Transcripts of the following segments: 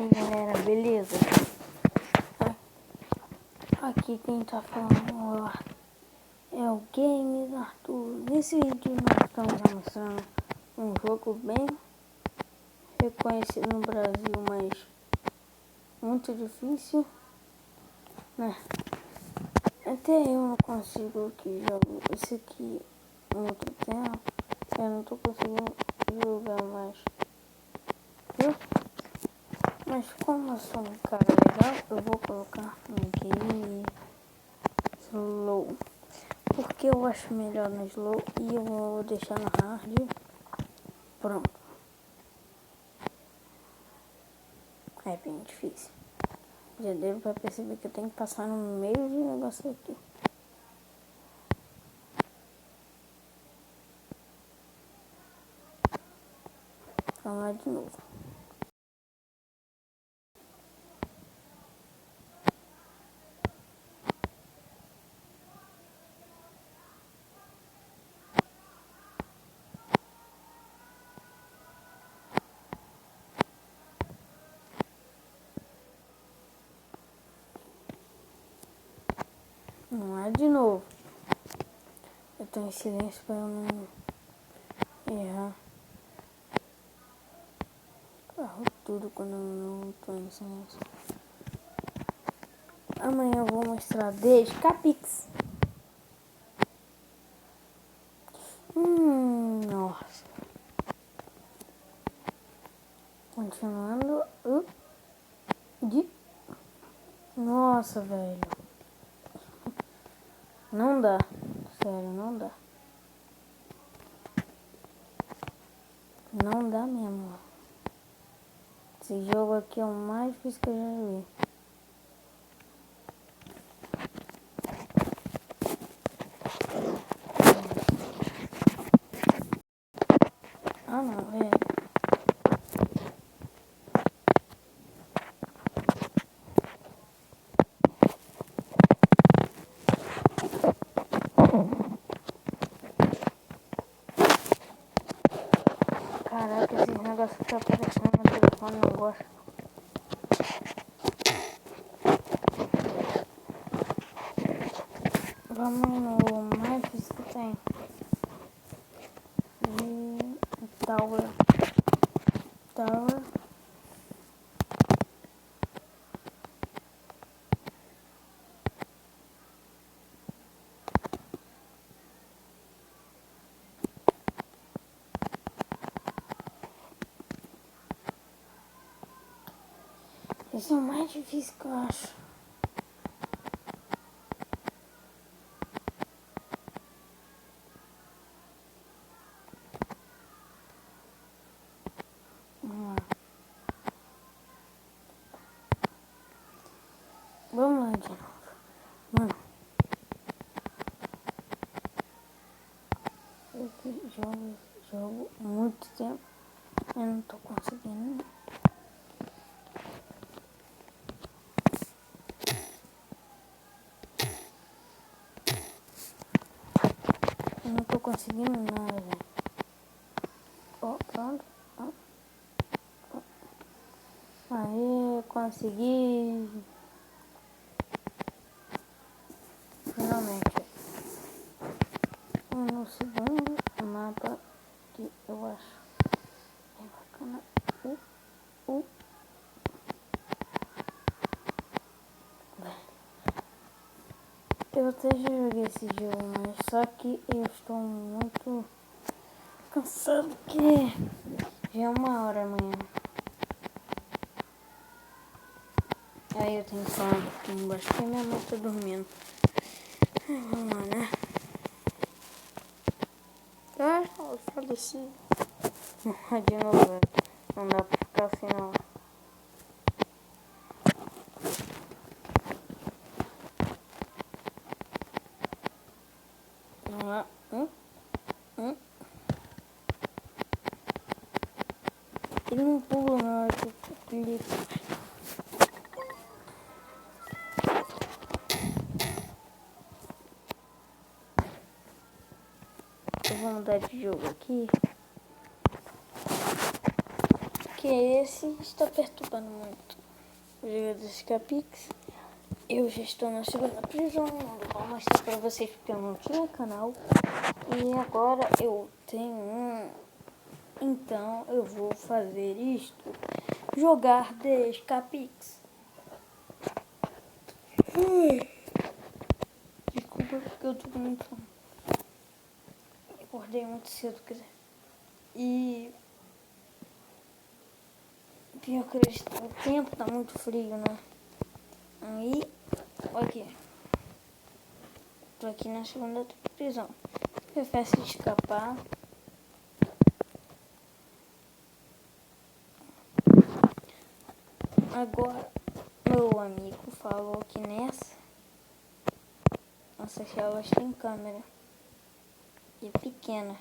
galera, beleza? Aqui quem tá falando é o Games Arthur. Nesse vídeo nós estamos mostrando um jogo bem reconhecido no Brasil, mas muito difícil, né? Até eu não consigo que jogo esse aqui há muito tempo. Eu não tô conseguindo jogar mais, viu? Mas como eu sou um cara legal, eu vou colocar no game slow, porque eu acho melhor no slow, e eu vou deixar no hard. Pronto. É bem difícil. Já deu pra perceber que eu tenho que passar no meio de negócio aqui. Vamos lá de novo. Vamos lá de novo. Eu tô em silêncio pra eu não errar. Erro tudo quando eu não tô em silêncio. Amanhã eu vou mostrar desde Capix. Nossa. Continuando. Nossa, velho. Não dá. Sério, não dá. Não dá mesmo. Esse jogo aqui é o mais difícil que eu já joguei. Ah, não, velho. Caraca, esse negócio que tá aparecendo no telefone, eu não gosto. Vamos no mais difícil que tem. Tower. Esse é o mais difícil que eu acho. Vamos lá de novo. Mano. Eu jogo muito tempo. Eu não tô conseguindo. Eu não tô conseguindo nada, velho. Ó, pronto. Aí, consegui. Finalmente. No segundo mapa que eu acho bem bacana. Eu até já joguei esse jogo, mas só que eu estou muito cansado, que já é 1h amanhã. Aí eu tenho que falar um pouquinho embaixo, porque minha mãe tá dormindo. Vamos lá, né? Eu faleci. De novo, não dá pra ficar assim não. Vamos lá. Ele não pula na hora que eu clico. Eu vou mudar de jogo aqui. Que esse está perturbando muito os jogadores Capix. Eu já estou na segunda prisão, vou mostrar para vocês porque eu não tinha canal. E agora eu tenho um, então eu vou fazer isto, jogar 10 Capix. Desculpa porque eu tô com muito sono. Acordei muito cedo, quer dizer. E pior que o tempo tá muito frio, né? Aí, olha aqui. Tô aqui na segunda prisão. Eu peço escapar. Agora, meu amigo falou que nossas celas tem câmera. E é pequena.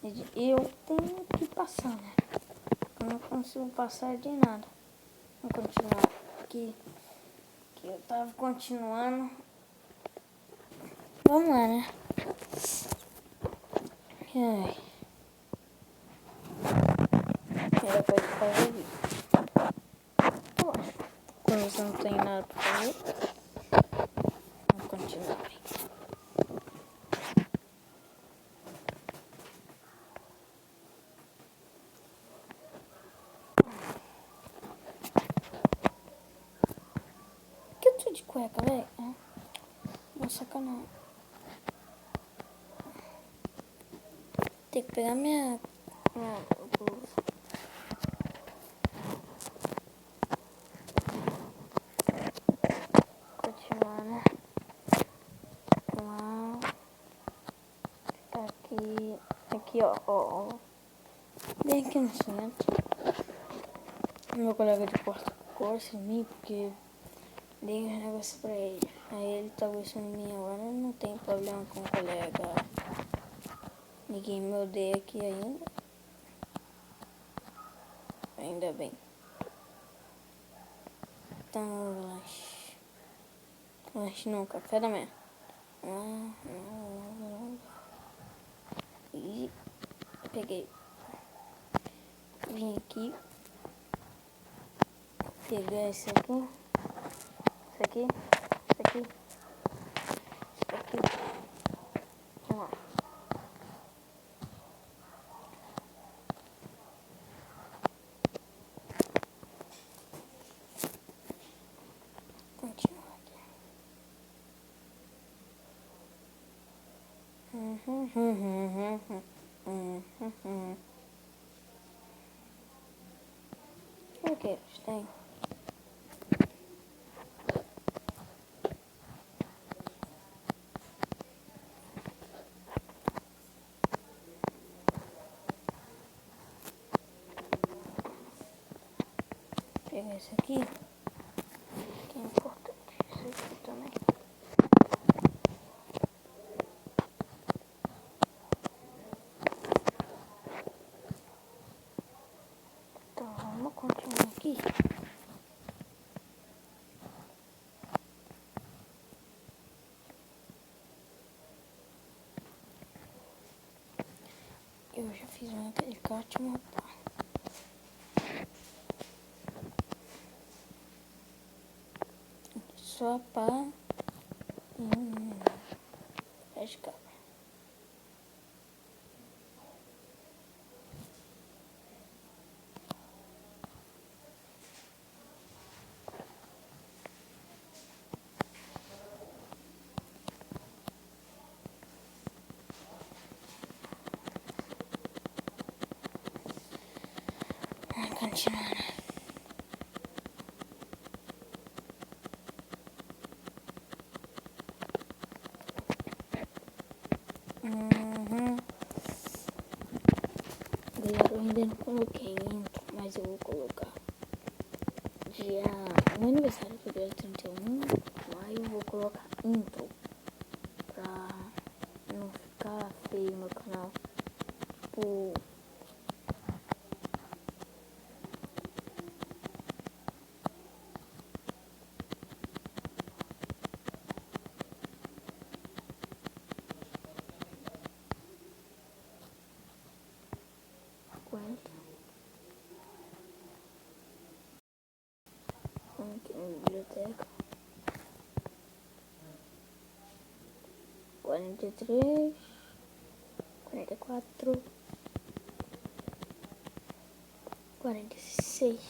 E eu tenho que passar, né? Eu não consigo passar de nada. Vou continuar aqui. Que eu tava continuando. Vamos lá, né? Ai. Era pra fazer vídeo. Eu acho. Quando você não tem nada pra fazer. Vamos continuar. Por que eu tô de cueca, velho? Não, sacanagem. Tem que pegar minha blusa. Continuar, né? Lá. Aqui. Aqui, ó. Bem aqui no centro. Meu colega de quarto gosta de mim porque dei um negócio pra ele. Aí ele tá gostando de mim agora. Eu não tenho problema com o colega. Ninguém me odeia aqui ainda. Ainda bem. Então, lanche. Lanche não, café da manhã. E peguei. Vim aqui. Pegar esse aqui. Esse aqui. Esse aqui. Esse aqui. Vamos lá. Continuar aqui. O que eles têm? Pegar esse aqui. Que é importante. Esse aqui também. Então vamos continuar aqui. Eu já fiz um alicate matar. Só para pescar. Vamos continuar. Galera, eu ainda não coloquei intro, mas eu vou colocar. No aniversário do dia 31 de maio eu vou colocar intro. Pra não ficar feio no canal. Tipo, aguenta. biblioteca. 43, 44, 46,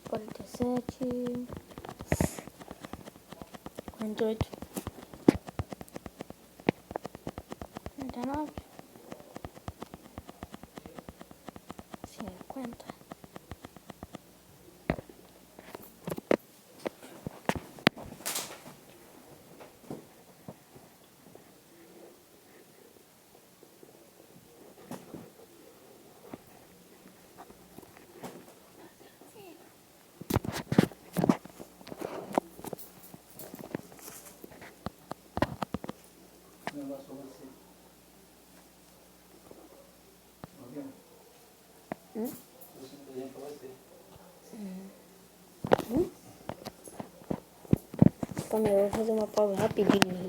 47, 48, 49, 50. Negócio pra você. Ouviu? Trouxe um presente pra você. Calma aí, eu vou fazer uma pausa rapidinho.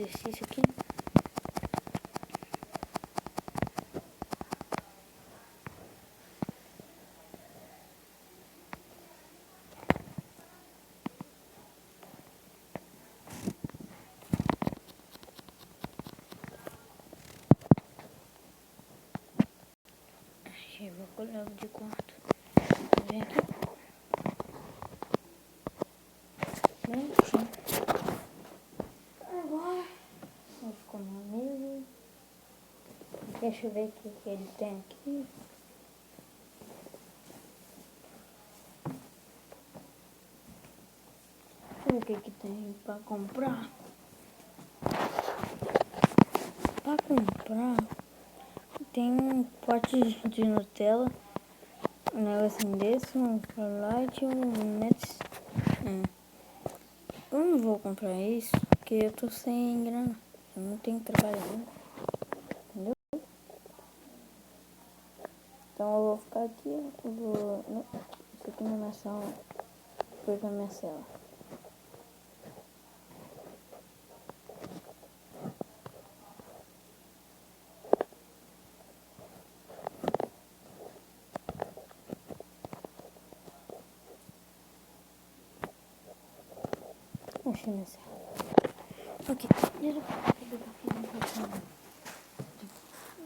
exercício aqui. Chegou o colega de quarto. Vem aqui. Vem aqui. Agora vou ficar na mesa. Deixa eu ver o que ele tem aqui. Deixa eu ver o que tem pra comprar. Pra comprar, tem um pote de Nutella, um negocinho desse, um Light e um Nets. Eu não vou comprar isso, porque eu tô sem grana. Eu não tenho que trabalhar, né? Entendeu? Então eu vou ficar aqui, eu vou... Não, isso aqui não é minha sala, foi pra minha cela. Achei minha cela. Ok, primeiro eu vou fazer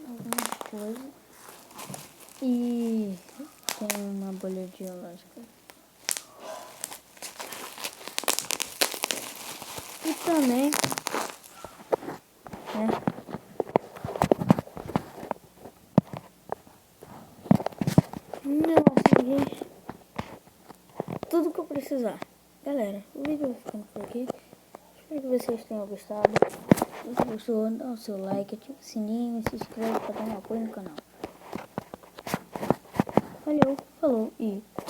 algumas coisas. E tem uma bolha de elástica. E também, né? Não, aqui. Tudo que eu precisar. Galera, o vídeo vai ficando por aqui. Espero que vocês tenham gostado. Se você gostou, dá o seu like, ativa o sininho e se inscreve para dar um apoio no canal. Valeu, falou e tchau!